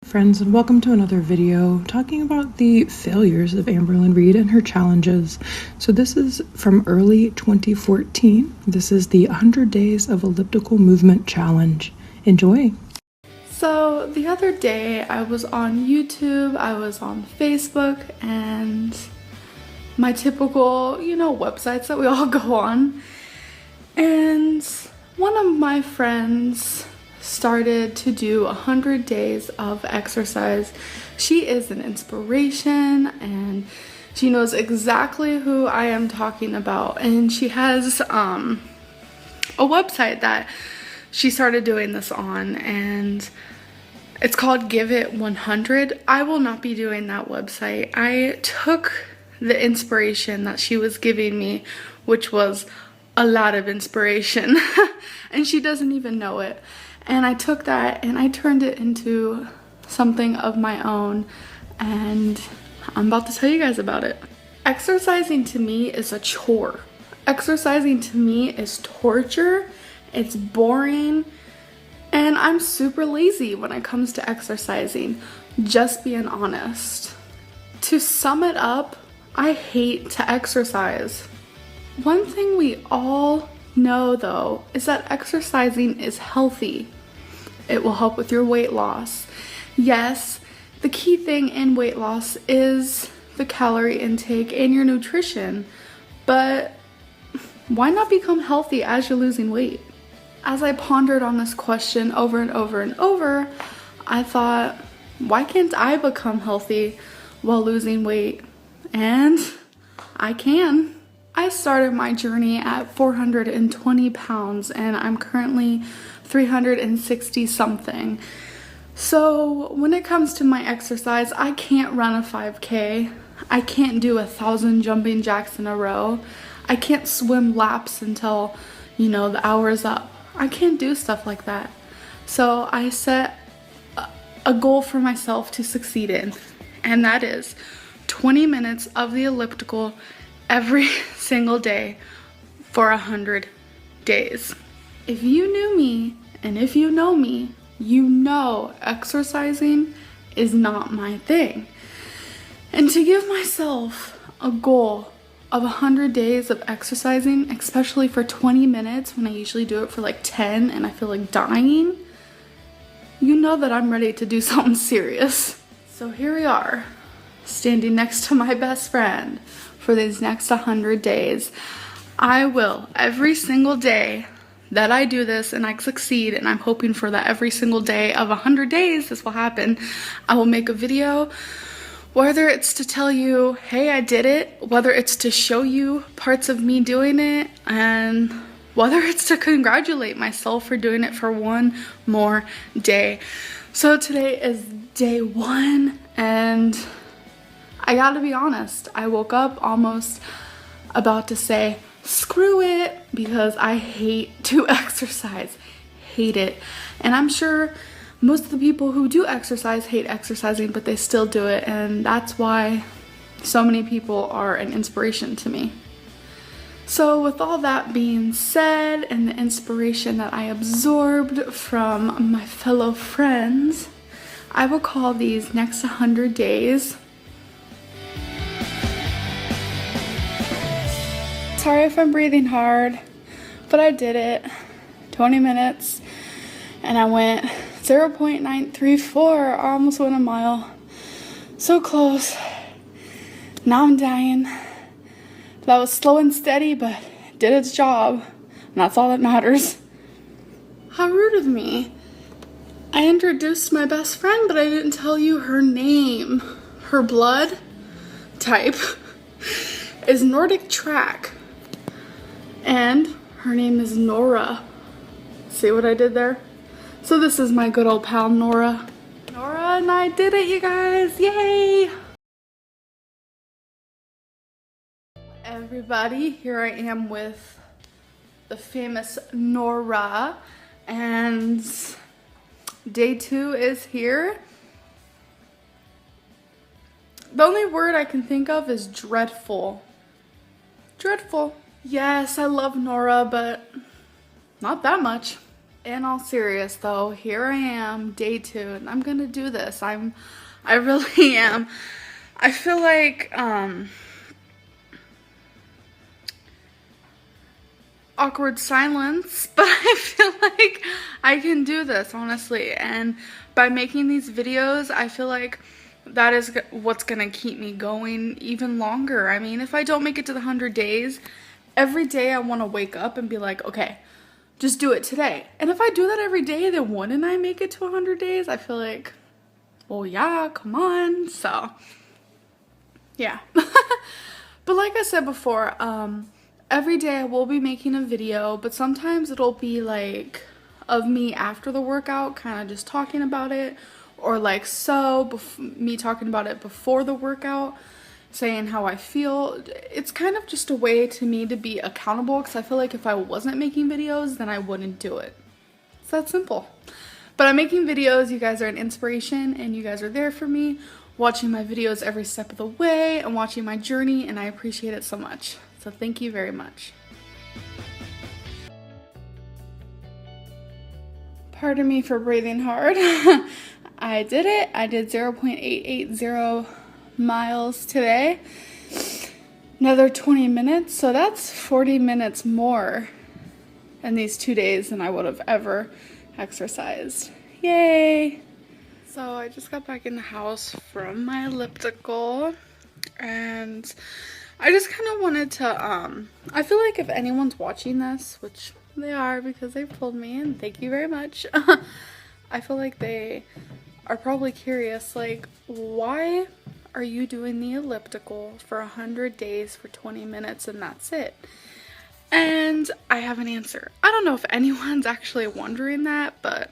friends, and welcome to another video talking about the failures of Amberlynn Reid and her challenges. So this is from early 2014. This is the 100 Days of Elliptical Movement Challenge. Enjoy! So the other day I was on YouTube, I was on Facebook, and my typical, websites that we all go on. And one of my friends started to do 100 days of exercise. She is an inspiration and she knows exactly who I am talking about. And she has a website that she started doing this on, and it's called Give It 100. I will not be doing that website. I took the inspiration that she was giving me, which was a lot of inspiration, and she doesn't even know it. And I took that and I turned it into something of my own, and I'm about to tell you guys about it. Exercising to me is a chore. Exercising to me is torture. It's boring. And I'm super lazy when it comes to exercising, just being honest. To sum it up, I hate to exercise. One thing we all know though is that exercising is healthy. It will help with your weight loss. Yes, the key thing in weight loss is the calorie intake and your nutrition, but why not become healthy as you're losing weight? As I pondered on this question over and over and over, I thought, why can't I become healthy while losing weight? And I can. I started my journey at 420 pounds and I'm currently 360 something. So when it comes to my exercise, I can't run a 5K. I can't do 1,000 jumping jacks in a row. I can't swim laps until, the hour's up. I can't do stuff like that. So I set a goal for myself to succeed in, and that is 20 minutes of the elliptical every single day for 100 days. If you knew me, and if you know me, you know exercising is not my thing. And to give myself a goal of 100 days of exercising, especially for 20 minutes when I usually do it for like 10 and I feel like dying, you know that I'm ready to do something serious. So here we are, standing next to my best friend for these next 100 days. I will, every single day that I do this and I succeed, and I'm hoping for that every single day of 100 days this will happen, I will make a video, whether it's to tell you, hey, I did it, whether it's to show you parts of me doing it, and whether it's to congratulate myself for doing it for one more day. So today is day one, and I gotta be honest, I woke up almost about to say, screw it, because I hate to exercise. Hate it. And I'm sure most of the people who do exercise hate exercising, but they still do it, and that's why so many people are an inspiration to me. So with all that being said, and the inspiration that I absorbed from my fellow friends, I will call these next 100 days. Sorry if I'm breathing hard, but I did it. 20 minutes, and I went 0.934, I almost went a mile. So close. Now I'm dying. That was slow and steady, but it did its job, and that's all that matters. How rude of me. I introduced my best friend, but I didn't tell you her name. Her blood type is Nordic track, and her name is Nora. See what I did there? So this is my good old pal Nora. Nora and I did it, you guys, yay! Everybody, here I am with the famous Nora, and day 2 is here. The only word I can think of is dreadful. Dreadful. Yes, I love Nora, but not that much. In all serious though, here I am, day 2, and I'm gonna do this. I really am. I feel like, awkward silence, but I feel like I can do this, honestly. And by making these videos, I feel like that is what's gonna keep me going even longer. I mean, if I don't make it to the 100 days, every day I wanna wake up and be like, okay, just do it today. And if I do that every day, then wouldn't I make it to 100 days? I feel like, well, yeah, come on. So, yeah. But like I said before, every day I will be making a video, but sometimes it'll be like of me after the workout, kind of just talking about it, or like me talking about it before the workout, saying how I feel. It's kind of just a way to me to be accountable, because I feel like if I wasn't making videos, then I wouldn't do it. It's that simple. But I'm making videos, you guys are an inspiration, and you guys are there for me, watching my videos every step of the way, and watching my journey, and I appreciate it so much. So thank you very much. Pardon me for breathing hard. I did it. I did 0.880 miles today. Another 20 minutes, so that's 40 minutes more in these 2 days than I would have ever exercised. Yay! So I just got back in the house from my elliptical, and I just kind of wanted to, I feel like if anyone's watching this, which they are because they've told me, and thank you very much, I feel like they are probably curious, like, why are you doing the elliptical for 100 days for 20 minutes and that's it? And I have an answer. I don't know if anyone's actually wondering that, but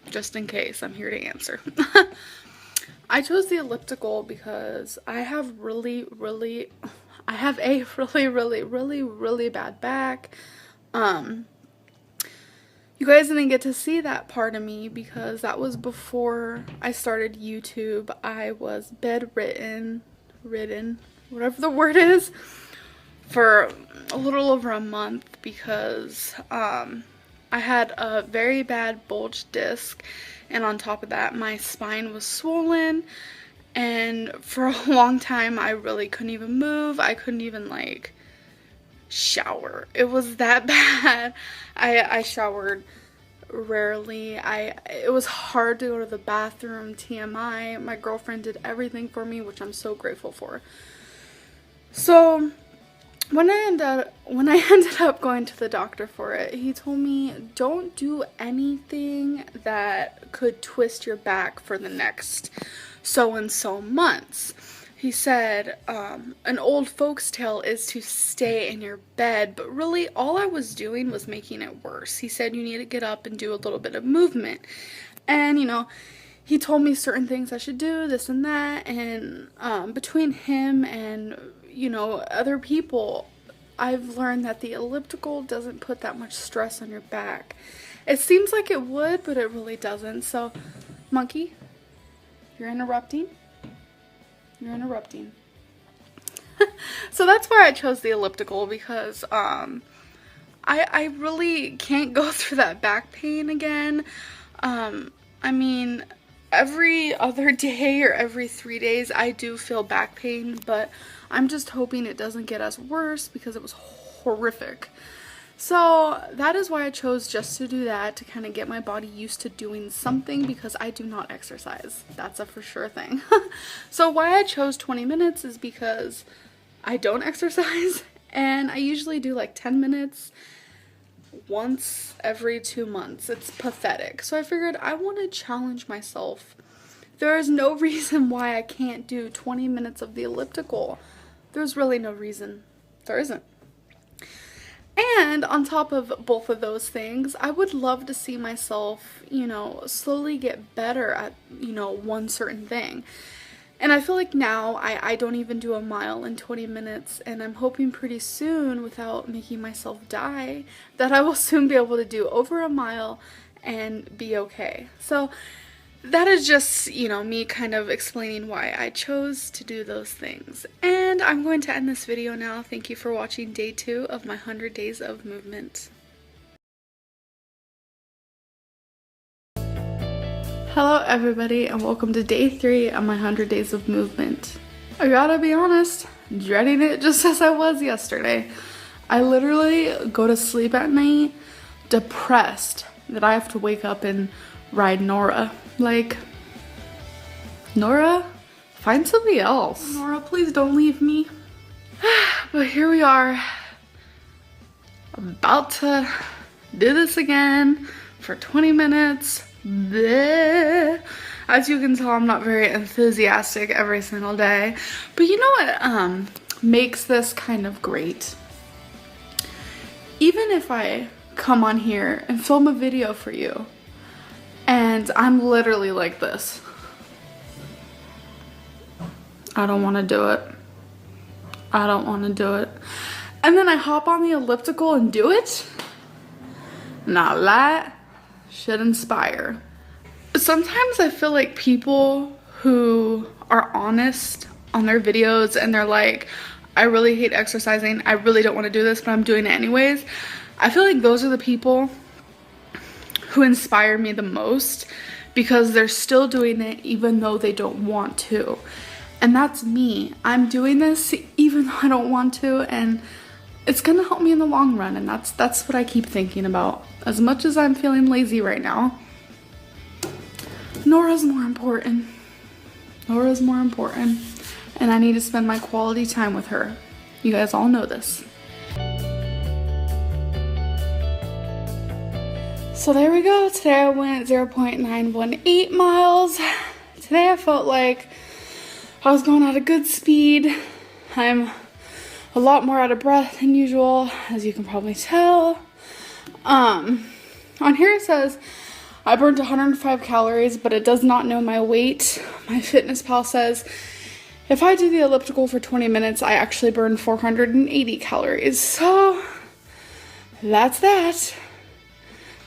just in case, I'm here to answer. I chose the elliptical because I have a really bad back. You guys didn't get to see that part of me because that was before I started YouTube. I was bedridden, whatever the word is, for a little over a month because I had a very bad bulge disc, and on top of that my spine was swollen, and for a long time I really couldn't even move. I couldn't even like shower. It was that bad. I showered rarely. It was hard to go to the bathroom. TMI. My girlfriend did everything for me, which I'm so grateful for. So when I ended up going to the doctor for it, he told me don't do anything that could twist your back for the next so and so months. He said an old folks tale is to stay in your bed, but really all I was doing was making it worse. He said you need to get up and do a little bit of movement, and you know, he told me certain things I should do, this and that, and between him and, you know, other people, I've learned that the elliptical doesn't put that much stress on your back. It seems like it would, but it really doesn't. So, monkey, you're interrupting. You're interrupting. So that's why I chose the elliptical, because I really can't go through that back pain again. I mean, every other day or every 3 days I do feel back pain, but I'm just hoping it doesn't get as worse because it was horrific. So that is why I chose just to do that, to kind of get my body used to doing something, because I do not exercise. That's a for sure thing. So why I chose 20 minutes is because I don't exercise, and I usually do like 10 minutes once every 2 months. It's pathetic. So I figured I want to challenge myself. There is no reason why I can't do 20 minutes of the elliptical. There's really no reason. There isn't. And on top of both of those things, I would love to see myself, you know, slowly get better at, you know, one certain thing. And I feel like now I don't even do a mile in 20 minutes, and I'm hoping pretty soon, without making myself die, that I will soon be able to do over a mile and be okay. So that is just, you know, me kind of explaining why I chose to do those things. And I'm going to end this video now. Thank you for watching day 2 of my 100 days of movement. Hello everybody and welcome to day 3 of my 100 days of movement. I gotta be honest, dreading it just as I was yesterday. I literally go to sleep at night depressed that I have to wake up and ride Nora. Like, Nora, find somebody else. Nora, please don't leave me. But here we are, about to do this again for 20 minutes. Bleh. As you can tell, I'm not very enthusiastic every single day. But you know what makes this kind of great? Even if I come on here and film a video for you and I'm literally like this, I don't want to do it. I don't want to do it. And then I hop on the elliptical and do it. Now that should inspire. Sometimes I feel like people who are honest on their videos and they're like, I really hate exercising, I really don't want to do this, but I'm doing it anyways. I feel like those are the people who inspire me the most because they're still doing it even though they don't want to. And that's me. I'm doing this even though I don't want to, and it's gonna help me in the long run, and that's what I keep thinking about. As much as I'm feeling lazy right now, Nora's more important. Nora's more important, and I need to spend my quality time with her. You guys all know this. So there we go. Today I went 0.918 miles. Today I felt like I was going at a good speed. I'm a lot more out of breath than usual, as you can probably tell. On here it says I burned 105 calories, but it does not know my weight. My FitnessPal says if I do the elliptical for 20 minutes, I actually burn 480 calories. So that's that.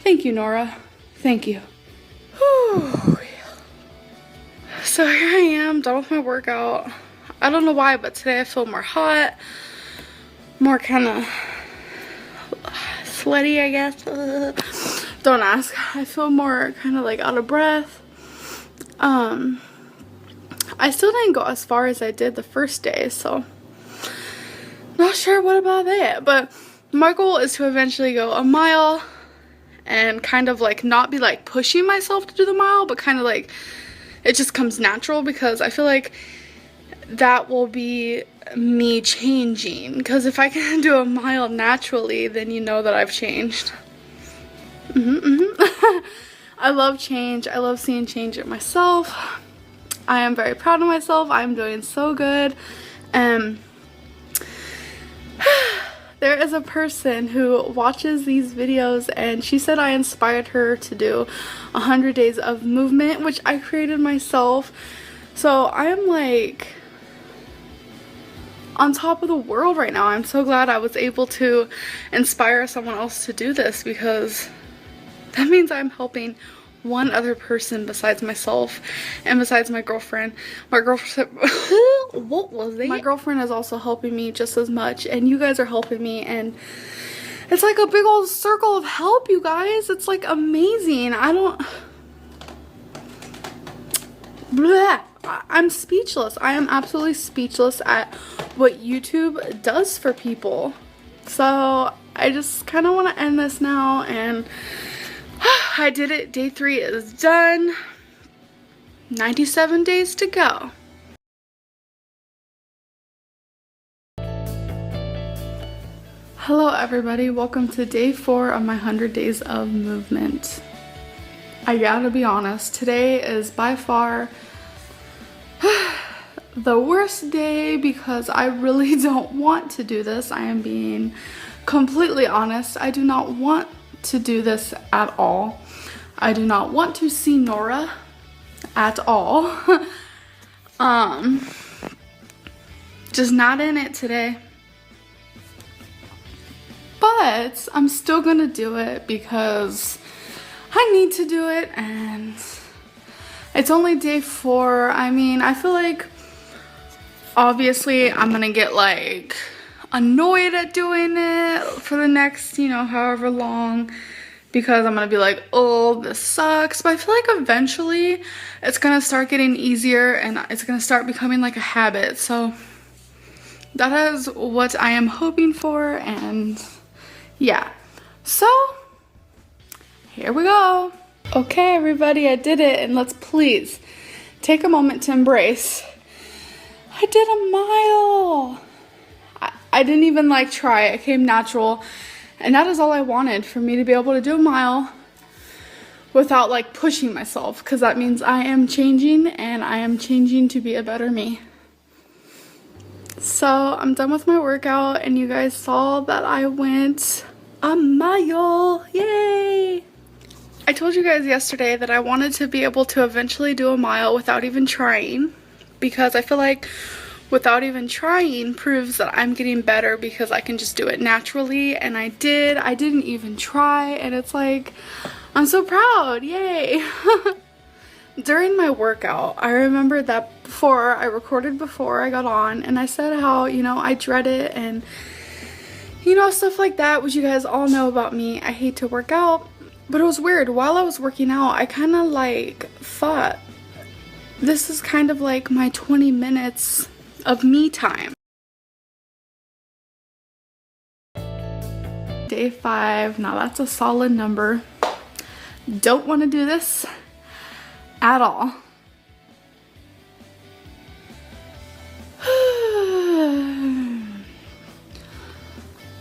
Thank you, Nora. Thank you. Whew. So here I am, done with my workout. I don't know why, but today I feel more hot, more kind of sweaty, I guess. Don't ask. I feel more kind of like out of breath. I still didn't go as far as I did the first day, so not sure what about that. But my goal is to eventually go a mile and kind of like not be like pushing myself to do the mile, but kind of like it just comes natural, because I feel like that will be me changing. Because if I can do a mile naturally, then you know that I've changed. I love change. I love seeing change in myself. I am very proud of myself. I'm doing so good. There is a person who watches these videos, and she said I inspired her to do 100 days of movement, which I created myself. So I am like on top of the world right now. I'm so glad I was able to inspire someone else to do this, because that means I'm helping one other person besides myself and besides my girlfriend. My girlfriend what was it? My girlfriend is also helping me just as much, and you guys are helping me, and it's like a big old circle of help, you guys. It's like amazing. I'm speechless. I am absolutely speechless at what YouTube does for people. So I just kind of want to end this now, and I did it. Day 3 is done. 97 days to go. Hello everybody, welcome to day 4 of my 100 days of movement. I gotta be honest, today is by far the worst day because I really don't want to do this. I am being completely honest. I do not want to do this at all. I do not want to see Nora at all. Just not in it today. But I'm still gonna do it because I need to do it, and it's only day 4. I mean, I feel like obviously I'm gonna get like annoyed at doing it for the next, however long, because I'm gonna be like, oh, this sucks. But I feel like eventually it's gonna start getting easier and it's gonna start becoming like a habit. So that is what I am hoping for, and yeah. So here we go. Okay, everybody, I did it, and let's please take a moment to embrace. I did a mile. I didn't even like try. It came natural. And that is all I wanted, for me to be able to do a mile without like pushing myself, because that means I am changing, and I am changing to be a better me. So I'm done with my workout, and you guys saw that I went a mile. Yay! I told you guys yesterday that I wanted to be able to eventually do a mile without even trying, because I feel like without even trying proves that I'm getting better, because I can just do it naturally, and I did. I didn't even try, and it's like, I'm so proud. Yay! During my workout, I remember that I recorded before I got on, and I said how, you know, I dread it, and you know, stuff like that, which you guys all know about me. I hate to work out. But it was weird. While I was working out, I kind of like thought, this is kind of like my 20 minutes of me time. Day 5. Now that's a solid number. Don't want to do this at all.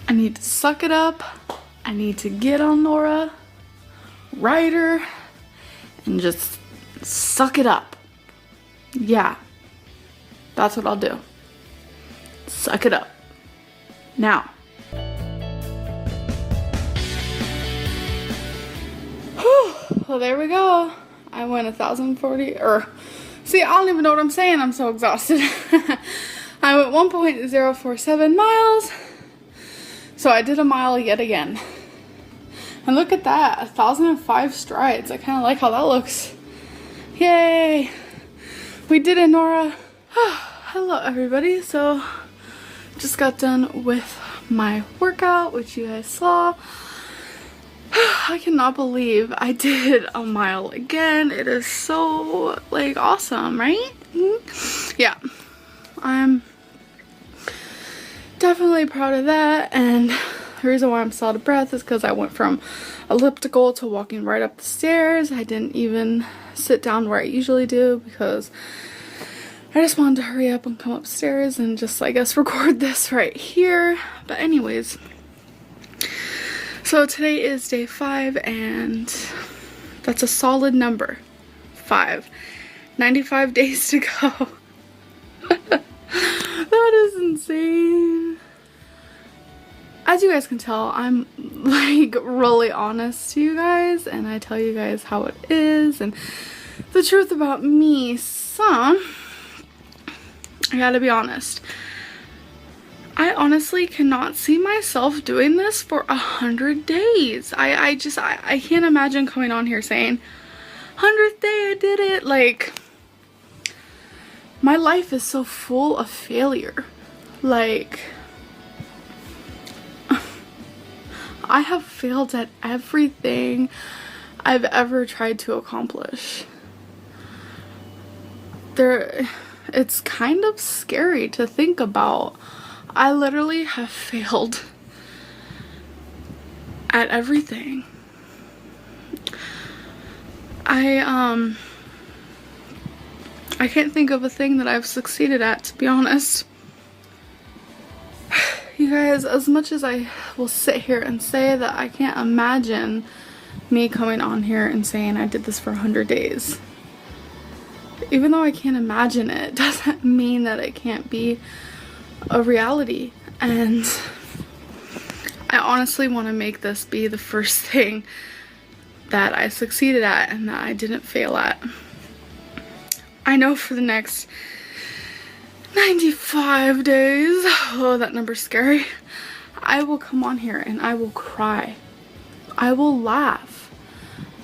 I need to suck it up. I need to get on Nora, ride her, and just suck it up. Yeah, that's what I'll do. Suck it up. Now. Well, there we go. I went 1,040, or see, I don't even know what I'm saying. I'm so exhausted. I went 1.047 miles. So I did a mile yet again. And look at that, 1,005 strides. I kind of like how that looks. Yay! We did it, Nora. Hello, everybody. So just got done with my workout, which you guys saw. I cannot believe I did a mile again. It is so, like, awesome, right? Yeah, I'm definitely proud of that. And the reason why I'm still out of breath is because I went from elliptical to walking right up the stairs. I didn't even sit down where I usually do, because I just wanted to hurry up and come upstairs and just, I guess, record this right here. But anyways, so today is day 5, and that's a solid number. 5. 95 days to go. That is insane. As you guys can tell, I'm like really honest to you guys, and I tell you guys how it is and the truth about me. So I gotta be honest, I honestly cannot see myself doing this for 100 days. I can't imagine coming on here saying 100th day I did it. Like, my life is so full of failure. Like, I have failed at everything I've ever tried to accomplish. It's kind of scary to think about. I literally have failed at everything. I can't think of a thing that I've succeeded at, to be honest. You guys, as much as I will sit here and say that I can't imagine me coming on here and saying I did this for 100 days, even though I can't imagine it, doesn't mean that it can't be a reality. And I honestly want to make this be the first thing that I succeeded at and that I didn't fail at. I know for the next 95 days, oh, that number's scary, I will come on here and I will cry. I will laugh.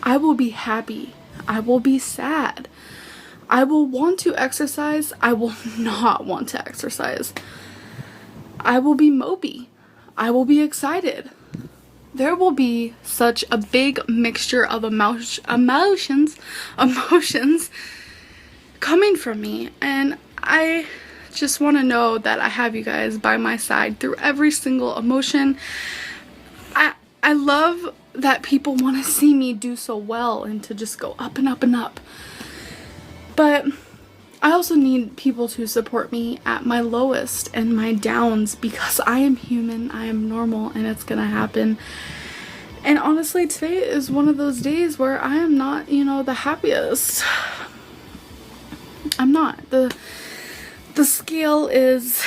I will be happy. I will be sad. I will want to exercise. I will not want to exercise. I will be mopey. I will be excited. there will be such a big mixture of emotions coming from me, and I just want to know that I have you guys by my side through every single emotion. I love that people want to see me do so well and to just go up and up and up. But I also need people to support me at my lowest and my downs, because I am human, I am normal, and it's gonna happen. And honestly, today is one of those days where I am not, you know, the happiest. I'm not. The scale is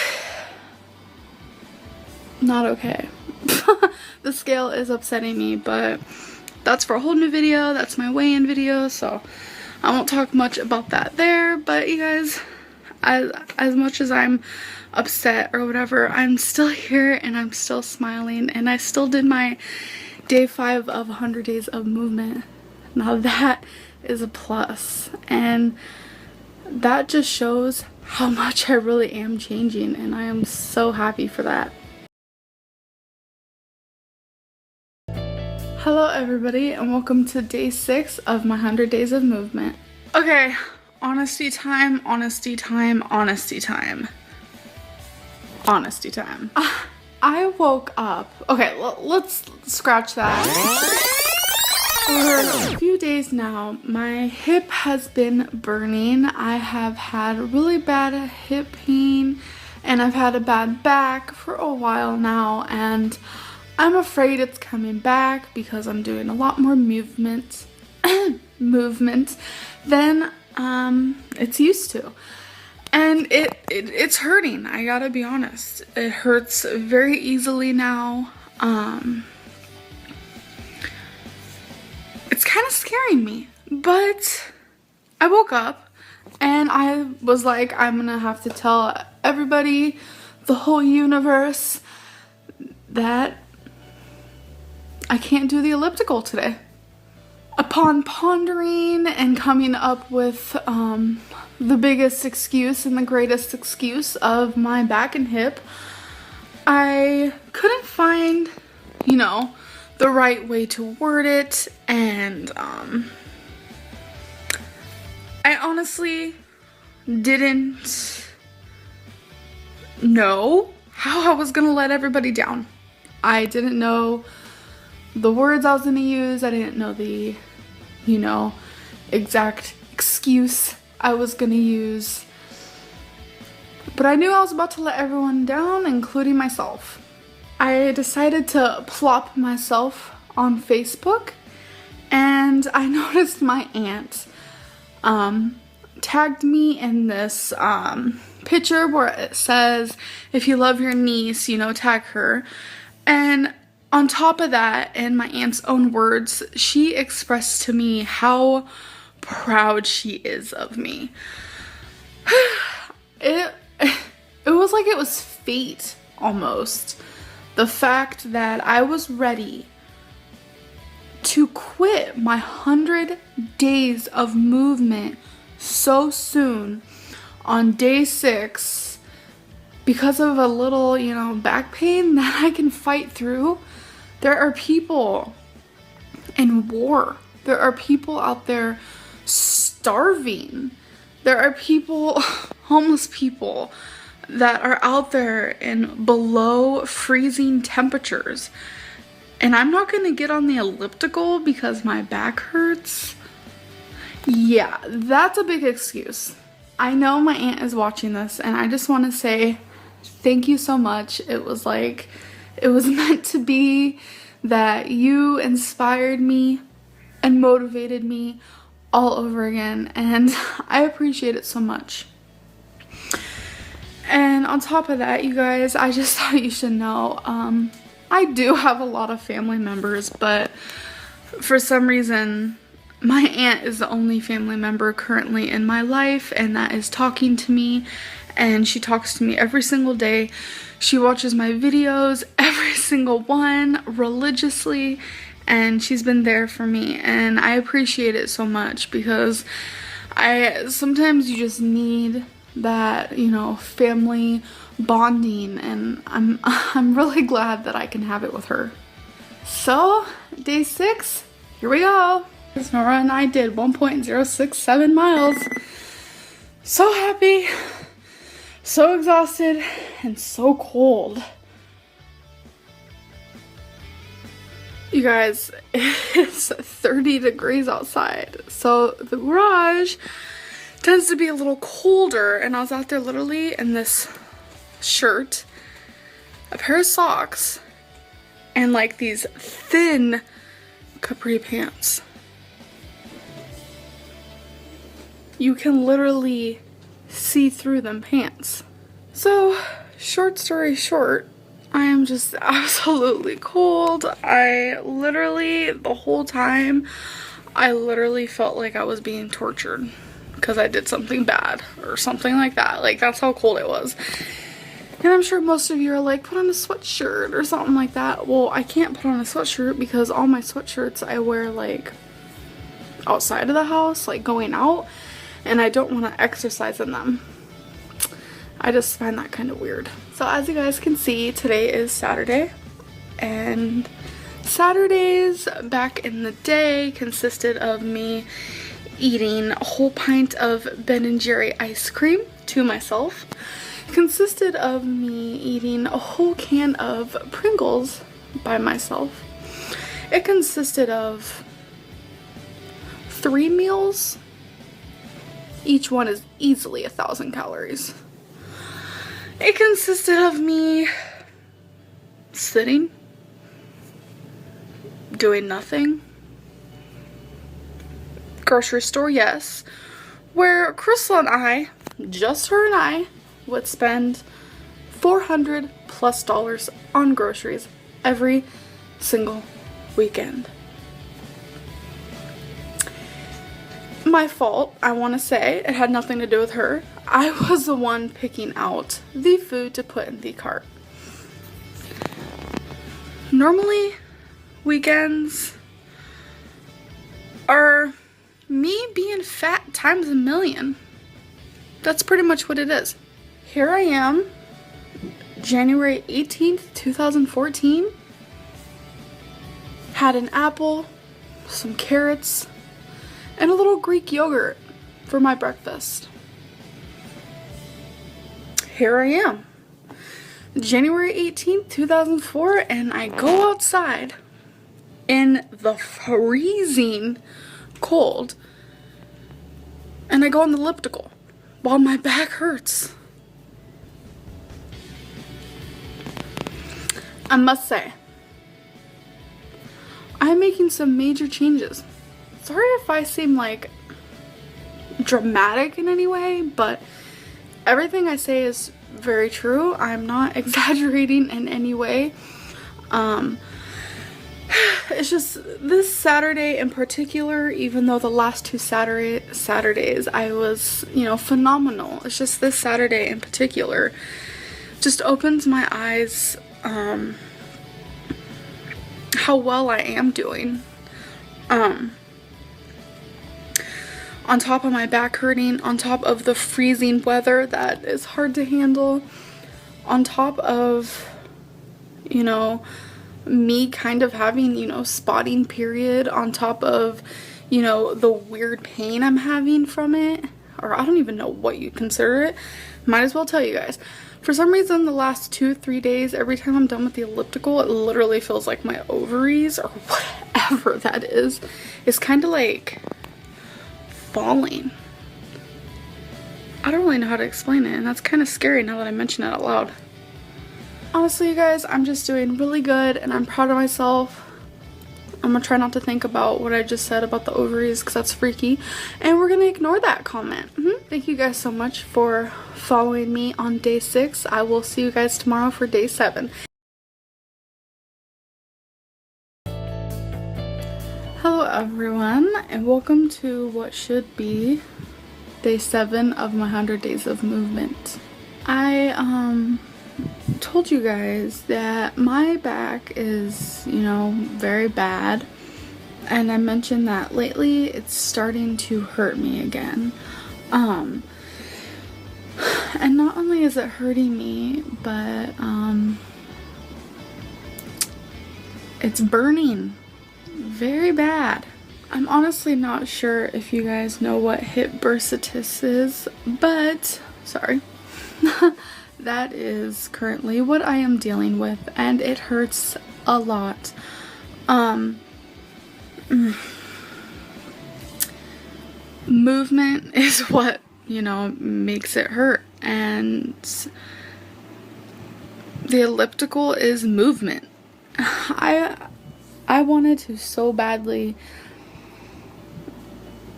not okay. The scale is upsetting me, but that's for a whole new video. That's my weigh-in video, so I won't talk much about that there. But you guys, as much as I'm upset or whatever, I'm still here and I'm still smiling, and I still did my day 5 of 100 days of movement. Now that is a plus, and that just shows how much I really am changing, and I am so happy for that. Hello everybody, and welcome to day 6 of my 100 days of movement. Okay, honesty time, honesty time, honesty time. Honesty time. I woke up, okay, let's scratch that. For a few days now, my hip has been burning. I have had really bad hip pain, and I've had a bad back for a while now, and I'm afraid it's coming back because I'm doing a lot more movement than it's used to. And it's hurting, I gotta be honest. It hurts very easily now. It's kind of scaring me, but I woke up and I was like, I'm gonna have to tell everybody, the whole universe, that I can't do the elliptical today. Upon pondering and coming up with the biggest excuse and the greatest excuse of my back and hip, I couldn't find, you know, the right way to word it, and I honestly didn't know how I was gonna let everybody down. I didn't know the words I was gonna use. I didn't know the, you know, exact excuse I was gonna use. But I knew I was about to let everyone down, including myself. I decided to plop myself on Facebook, and I noticed my aunt tagged me in this picture where it says, if you love your niece, you know, tag her. And on top of that, in my aunt's own words, she expressed to me how proud she is of me. It was like it was fate, almost. The fact that I was ready to quit my 100 days of movement so soon on day 6 because of a little, you know, back pain that I can fight through. There are people in war. There are people out there starving. There are people, homeless people, that are out there in below freezing temperatures. And I'm not gonna get on the elliptical because my back hurts. Yeah, that's a big excuse. I know my aunt is watching this, and I just want to say thank you so much. It was like, it was meant to be, that you inspired me and motivated me all over again, and I appreciate it so much. And on top of that, you guys, I just thought you should know, I do have a lot of family members, but for some reason, my aunt is the only family member currently in my life, and that is talking to me, and she talks to me every single day. She watches my videos, every single one, religiously, and she's been there for me, and I appreciate it so much, because sometimes you just need that, you know, family bonding, and I'm really glad that I can have it with her. So, day 6, here we go. Nora and I did 1.067 miles. So happy, so exhausted, and so cold. You guys, it's 30 degrees outside. So the garage tends to be a little colder, and I was out there literally in this shirt, a pair of socks, and like these thin capri pants. You can literally see through them pants. So, short story short, I am just absolutely cold. I literally, the whole time, I literally felt like I was being tortured because I did something bad or something like that. Like, that's how cold it was. And I'm sure most of you are like, put on a sweatshirt or something like that. Well, I can't put on a sweatshirt because all my sweatshirts I wear like outside of the house, like going out, and I don't want to exercise in them. I just find that kind of weird. So as you guys can see, today is Saturday, and Saturdays back in the day consisted of me eating a whole pint of Ben & Jerry ice cream to myself. Consisted of me eating a whole can of Pringles by myself. It consisted of 3 meals. Each one is easily 1,000 calories. It consisted of me sitting, doing nothing. Grocery store, yes. Where Crystal and I, just her and I, would spend $400+ on groceries every single weekend. My fault, I want to say. It had nothing to do with her. I was the one picking out the food to put in the cart. Normally, weekends are me being fat times a million. That's pretty much what it is. Here I am, January 18th, 2014. Had an apple, some carrots, and a little Greek yogurt for my breakfast. Here I am, January 18th, 2004, and I go outside in the freezing cold, and I go on the elliptical while my back hurts. I must say, I'm making some major changes. Sorry if I seem like dramatic in any way, but everything I say is very true. I'm not exaggerating in any way. It's just this Saturday in particular, even though the last 2 Saturdays I was, phenomenal. It's just this Saturday in particular just opens my eyes how well I am doing. On top of my back hurting, on top of the freezing weather that is hard to handle, on top of, me kind of having, spotting period, on top of, the weird pain I'm having from it, or I don't even know what you consider it. Might as well tell you guys. For some reason, the last 2-3 days, every time I'm done with the elliptical, it literally feels like my ovaries, or whatever that is kind of like falling. I don't really know how to explain it, and that's kind of scary now that I mention it out loud. Honestly, you guys, I'm just doing really good, and I'm proud of myself. I'm gonna try not to think about what I just said about the ovaries because that's freaky, and we're gonna ignore that comment. Thank you guys so much for following me on day 6. I will see you guys tomorrow for day 7. Hello everyone, and welcome to what should be day 7 of my 100 days of movement. I told you guys that my back is, very bad, and I mentioned that lately it's starting to hurt me again. And not only is it hurting me, but it's burning very bad. I'm honestly not sure if you guys know what hip bursitis is, but sorry. That is currently what I am dealing with, and it hurts a lot. Movement is what, you know, makes it hurt, and the elliptical is movement. I wanted to so badly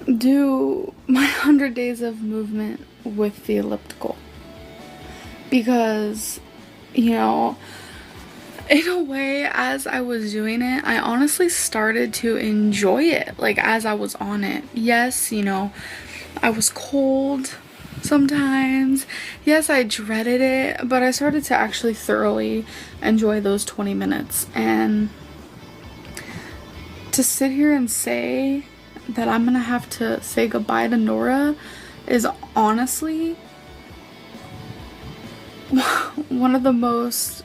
do my 100 days of movement with the elliptical because, you know, in a way, as I was doing it, I honestly started to enjoy it, like, as I was on it. Yes, you know, I was cold sometimes. Yes, I dreaded it, but I started to actually thoroughly enjoy those 20 minutes. And to sit here and say that I'm gonna have to say goodbye to Nora is honestly one of the most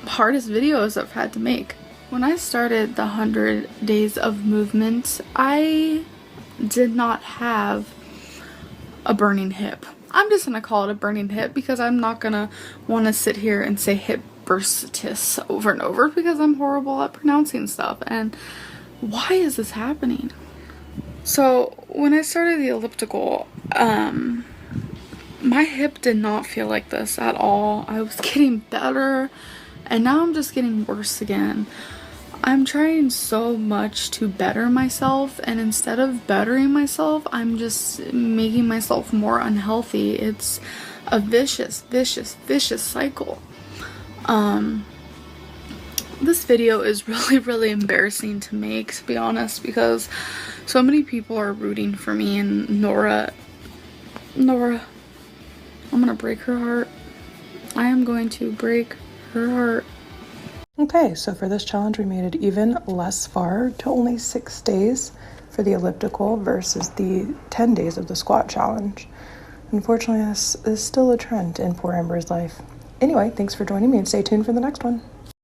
hardest videos I've had to make. When I started the 100 days of movement, I did not have a burning hip. I'm just gonna call it a burning hip because I'm not gonna want to sit here and say hip bursitis over and over because I'm horrible at pronouncing stuff. And why is this happening? So when I started the elliptical, my hip did not feel like this at all. I was getting better, and now I'm just getting worse again. I'm trying so much to better myself, and instead of bettering myself, I'm just making myself more unhealthy. It's a vicious cycle. This video is really embarrassing to make, to be honest, because so many people are rooting for me, and Nora, I'm gonna break her heart. I am going to break her heart. Okay, so for this challenge, we made it even less far to only 6 days for the elliptical versus the 10 days of the squat challenge. Unfortunately, this is still a trend in poor Amber's life. Anyway, thanks for joining me, and stay tuned for the next one.